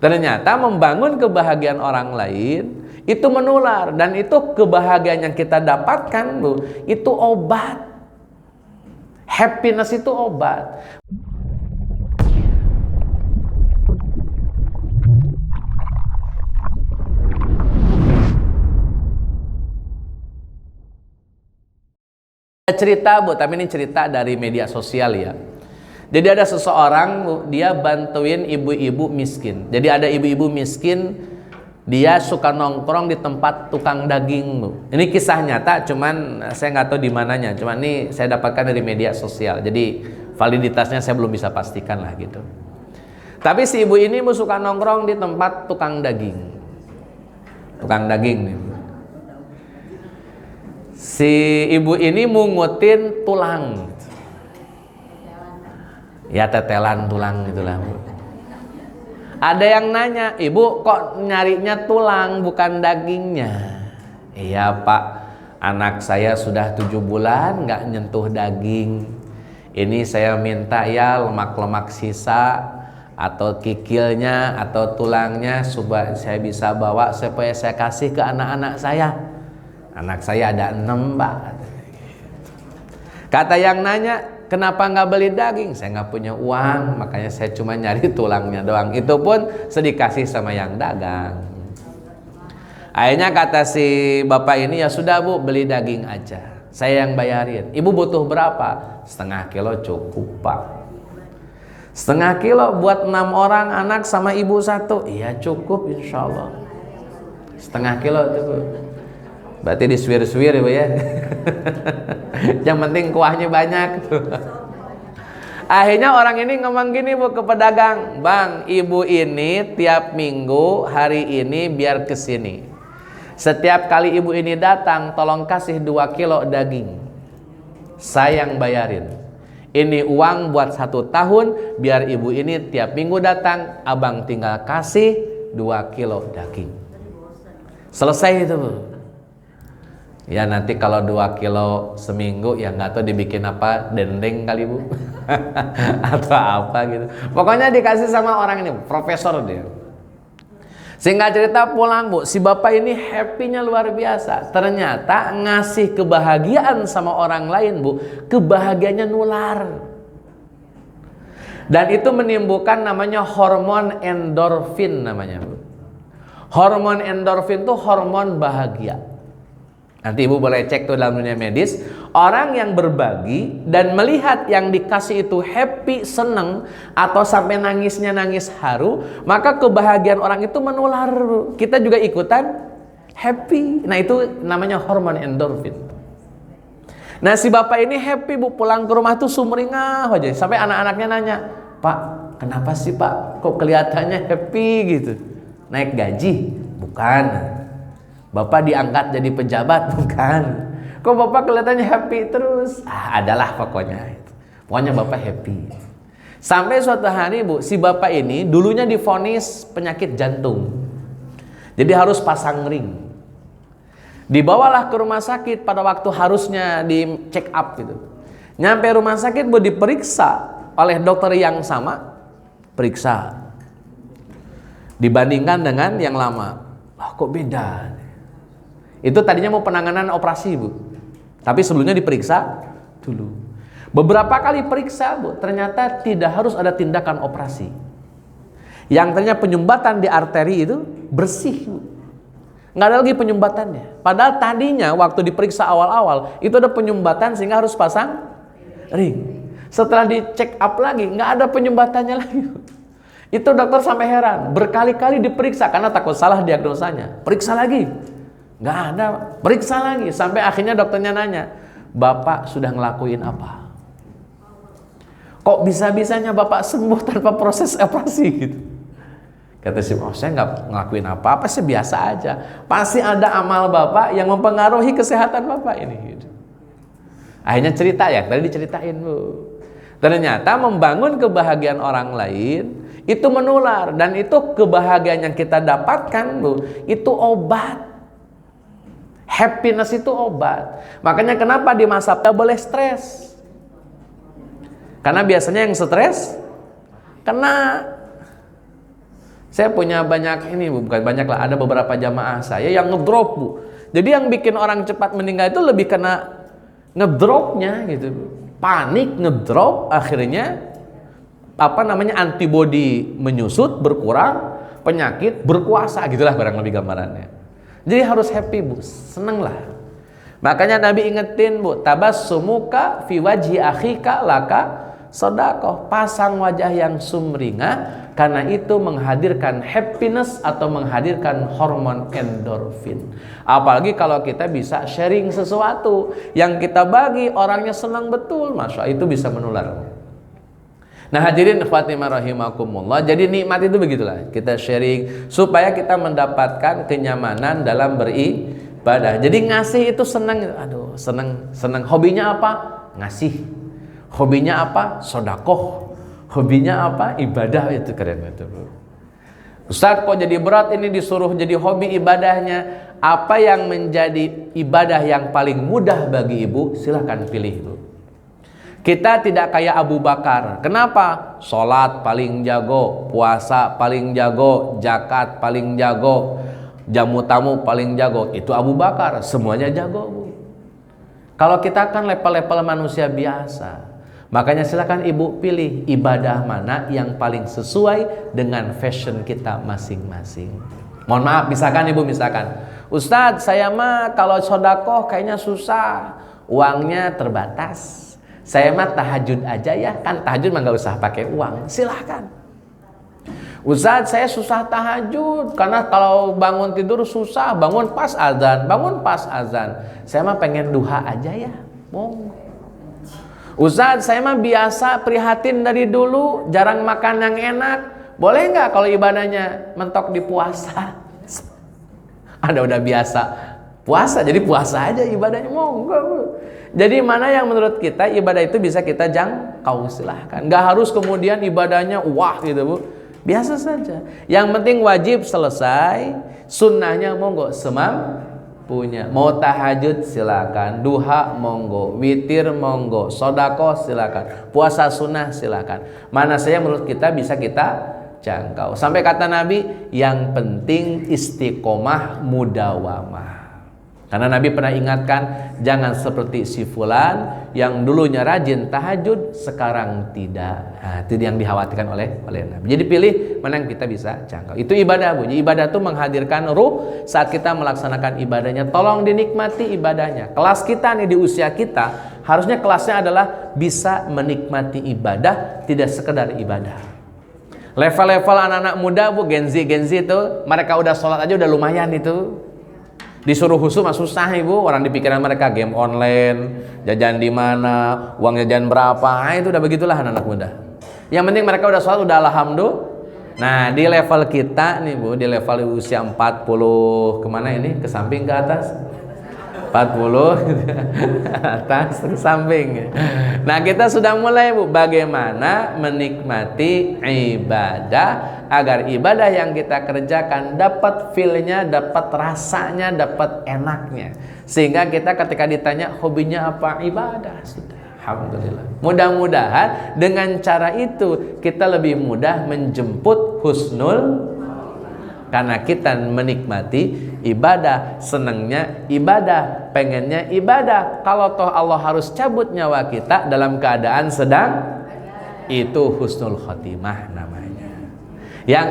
Ternyata membangun kebahagiaan orang lain itu menular, dan itu kebahagiaan yang kita dapatkan, Bu, itu obat. Happiness itu obat. Cerita, Bu, tapi ini cerita dari media sosial ya. Jadi ada seseorang, Bu, dia bantuin ibu-ibu miskin. Jadi ada ibu-ibu miskin, dia suka nongkrong di tempat tukang daging, Bu. Ini kisah nyata, cuman saya nggak tahu di mananya. Cuman ini saya dapatkan dari media sosial. Jadi validitasnya saya belum bisa pastikan lah gitu. Tapi si ibu ini, Bu, suka nongkrong di tempat tukang daging. Tukang daging nih. Si ibu ini mungutin tulang. Ya, tetelan tulang itulah, Bu. Ada yang nanya, "Ibu kok nyarinya tulang bukan dagingnya?" "Iya, Pak, anak saya sudah 7 bulan nggak nyentuh daging. Ini saya minta ya lemak-lemak sisa atau kikilnya atau tulangnya supaya saya bisa bawa, supaya saya kasih ke anak-anak saya. Anak saya ada 6, Pak." Kata yang nanya, "Kenapa nggak beli daging?" "Saya nggak punya uang, makanya saya cuma nyari tulangnya doang. Itu pun sedikasih sama yang dagang." Akhirnya kata si bapak ini, "Ya sudah, Bu, beli daging aja. Saya yang bayarin. Ibu butuh berapa?" "Setengah kilo cukup, Pak." "Setengah kilo buat 6 orang anak sama ibu 1. "Iya cukup, insya Allah." Setengah kilo itu, Bu. Berarti disuir-suir, Bu, ya. Yang penting kuahnya banyak. Akhirnya orang ini ngomong gini, Bu, ke pedagang, "Bang, ibu ini tiap minggu hari ini biar kesini. Setiap kali ibu ini datang, tolong kasih 2 kilo daging. Saya yang bayarin. Ini uang buat 1 tahun, biar ibu ini tiap minggu datang, abang tinggal kasih 2 kilo daging." Selesai itu, Bu. Ya nanti kalau 2 kilo seminggu, ya nggak tahu dibikin apa, dendeng kali, Bu. Atau apa gitu. Pokoknya dikasih sama orang ini, profesor dia. Singkat cerita pulang, Bu, si bapak ini happy-nya luar biasa. Ternyata ngasih kebahagiaan sama orang lain, Bu, kebahagiaannya nular. Dan itu menimbulkan namanya hormon endorfin namanya, Bu. Hormon endorfin itu hormon bahagia. Nanti Ibu boleh cek tuh dalam dunia medis. Orang yang berbagi dan melihat yang dikasih itu happy, seneng, atau sampai nangisnya nangis haru, maka kebahagiaan orang itu menular. Kita juga ikutan happy. Nah itu namanya hormon endorfin. Nah si bapak ini happy, Bu, pulang ke rumah tuh sumringah aja. Sampai anak-anaknya nanya, "Pak, kenapa sih, Pak? Kok kelihatannya happy gitu? Naik gaji?" "Bukan." "Bapak diangkat jadi pejabat?" "Bukan." "Kok Bapak kelihatannya happy terus?" Adalah pokoknya. Pokoknya Bapak happy. Sampai suatu hari, Bu, si bapak ini dulunya divonis penyakit jantung. Jadi harus pasang ring. Dibawalah ke rumah sakit pada waktu harusnya di check up gitu. Nyampe rumah sakit, Bu, diperiksa oleh dokter yang sama. Periksa. Dibandingkan dengan yang lama. Kok beda? Itu tadinya mau penanganan operasi, Bu, tapi sebelumnya diperiksa dulu. Beberapa kali periksa, Bu, ternyata tidak harus ada tindakan operasi. Yang tadinya penyumbatan di arteri itu bersih, Bu. Nggak ada lagi penyumbatannya. Padahal tadinya waktu diperiksa awal-awal itu ada penyumbatan sehingga harus pasang ring. Setelah dicek up lagi nggak ada penyumbatannya lagi. Itu dokter sampai heran, berkali-kali diperiksa karena takut salah diagnosanya. Periksa lagi, nggak ada. Periksa lagi, sampai akhirnya dokternya nanya, "Bapak sudah ngelakuin apa? Kok bisa-bisanya Bapak sembuh tanpa proses operasi?" gitu. Kata si, "Oh, saya nggak ngelakuin apa-apa sih, biasa aja. Pasti ada amal Bapak yang mempengaruhi kesehatan Bapak ini." Gitu. Akhirnya cerita ya, tadi diceritain, Bu. Ternyata membangun kebahagiaan orang lain itu menular, dan itu kebahagiaan yang kita dapatkan, Bu, itu obat. Happiness itu obat. Makanya kenapa di masa tidak boleh stres? Karena biasanya yang stres kena. Saya punya banyak ini Bu, bukan banyak lah, ada beberapa jamaah saya yang ngedrop Bu. Jadi yang bikin orang cepat meninggal itu lebih kena ngedropnya gitu Bu. Panik, ngedrop, akhirnya antibodi menyusut, berkurang, penyakit berkuasa, gitulah kurang lebih gambarannya. Jadi harus happy Bu, seneng lah. Makanya Nabi ingetin Bu, tabassumuka fi wajhi akhika laka sedekah. Pasang wajah yang sumringah, karena itu menghadirkan happiness atau menghadirkan hormon endorfin. Apalagi kalau kita bisa sharing sesuatu yang kita bagi, orangnya senang betul, masya Allah, itu bisa menular. Nah hadirin Fatimah rahimakumullah, jadi nikmat itu begitulah, kita sharing supaya kita mendapatkan kenyamanan dalam beribadah. Jadi ngasih itu senang, aduh senang. Hobinya apa? Ngasih. Hobinya apa? Sodakoh. Hobinya apa? Ibadah. Itu keren itu. Ustaz kok jadi berat ini disuruh jadi hobi ibadahnya? Apa yang menjadi ibadah yang paling mudah bagi ibu? Silahkan pilih Bu. Kita tidak kayak Abu Bakar. Kenapa? Sholat paling jago, puasa paling jago, zakat paling jago, jamu tamu paling jago. Itu Abu Bakar, semuanya jago Bu. Kalau kita kan level-level manusia biasa. Makanya silakan ibu pilih ibadah mana yang paling sesuai dengan fashion kita masing-masing. Mohon maaf, misalkan ibu Ustadz saya mah kalau sodakoh kayaknya susah, uangnya terbatas. Saya mah tahajud aja ya, kan tahajud mah gak usah pakai uang. Silahkan. Ustadz saya susah tahajud karena kalau bangun tidur susah, bangun pas azan. Saya mah pengen duha aja ya. Monggo. Ustadz saya mah biasa prihatin dari dulu, jarang makan yang enak. Boleh nggak kalau ibadahnya mentok di puasa? Ada udah biasa puasa, jadi puasa aja ibadahnya. Monggo. Jadi mana yang menurut kita ibadah itu bisa kita jangkau, silahkan. Nggak harus kemudian ibadahnya wah gitu Bu. Biasa saja. Yang penting wajib selesai, sunnahnya monggo semampunya. Mau tahajud silakan, duha monggo, witir monggo, sedekah silakan, puasa sunnah silakan. Mana saja menurut kita bisa kita jangkau. Sampai kata Nabi, yang penting istiqomah mudawamah. Karena Nabi pernah ingatkan, jangan seperti si fulan yang dulunya rajin tahajud, sekarang tidak. Nah, itu yang dikhawatirkan oleh Nabi. Jadi pilih mana yang kita bisa jangkau. Itu ibadah Bu. Ibadah itu menghadirkan ruh saat kita melaksanakan ibadahnya. Tolong dinikmati ibadahnya. Kelas kita nih di usia kita, harusnya kelasnya adalah bisa menikmati ibadah, tidak sekedar ibadah. Level-level anak-anak muda Bu, Gen Z itu, mereka udah sholat aja udah lumayan itu. Disuruh khusyuk mah susah Ibu, orang di pikiran mereka game online, jajan di mana, uang jajan berapa, itu udah begitulah anak-anak muda. Yang penting mereka udah sholat, udah alhamdulillah. Nah di level kita nih Bu, di level usia 40 kemana ini, ke samping ke atas 40 atas ke samping. Nah kita sudah mulai Bu, bagaimana menikmati ibadah agar ibadah yang kita kerjakan dapat feel-nya, dapat rasanya, dapat enaknya, sehingga kita ketika ditanya hobinya apa, ibadah sudah. Alhamdulillah. Mudah-mudahan dengan cara itu kita lebih mudah menjemput husnul, karena kita menikmati ibadah, senangnya ibadah, pengennya ibadah. Kalau toh Allah harus cabut nyawa kita dalam keadaan sedang, itu husnul khotimah namanya. Yang